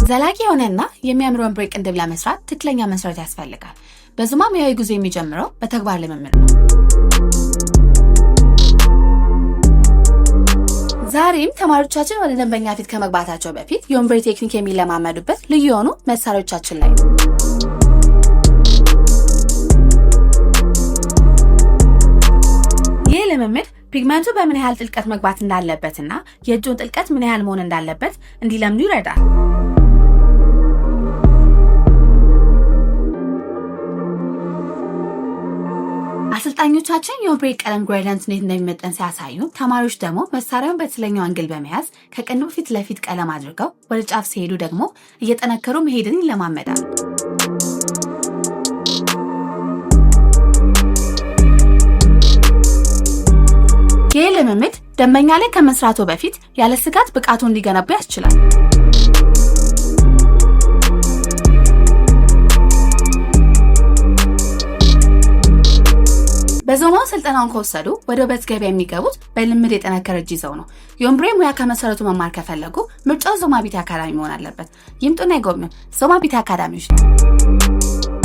ዘላቂ የሆነና የሚያምር ወንበር ቅንድብ ለመስራት ትክክለኛ መሰረት ያስፈልጋል። በዙማ ሙያዊ ጉዞ የሚጀምረው በተግባር ልምምድ ነው። ዛሬም ተማሪዎቻችን ወደ ደንበኛ ፊት ከመግባታቸው በፊት የወንበር ቴክኒክ የሚለማመዱበት ልዩ የሆኑ መሳሪያዎቻችን ላይ ነው። ይህ ልምምድ ፒግመንቱ በምን ያህል ጥልቀት መግባት እንዳለበትና የእጁን ጥልቀት ምን ያህል መሆን እንዳለበት እንዲለምዱ ይረዳል። አሰልጣኞቻችን የወንበር ቀለም ግሬዲየንት እንዴት እንደሚመጠን ሲያሳዩ፣ ተማሪዎች ደግሞ መሳሪያውን በትክክለኛው አንግል በመያዝ ከቅንድቡ ፊት ለፊት ቀለም አድርገው ወደ ጫፍ ሲሄዱ ደግሞ እየጠነከሩ መሄድን ይለማመዳሉ። ይህ ልምምድ ደንበኛ ላይ ከመስራቱ በፊት ያለ ስጋት ብቃቱን እንዲገነቡ ያስችላል። በዙማው ስልጠናውን ከወሰዱ ወደ ውበት ገበያ የሚገቡት በልምድ የጠነከረ እጅ ይዘው ነው። የወንበር ሙያ ከመሰረቱ መማር ከፈለጉ ምርጫው ዙማ ቢዩቲ አካዳሚ መሆን አለበት። ይምጡና ይጎብኙ። ዙማ ቢዩቲ አካዳሚዎች ነው።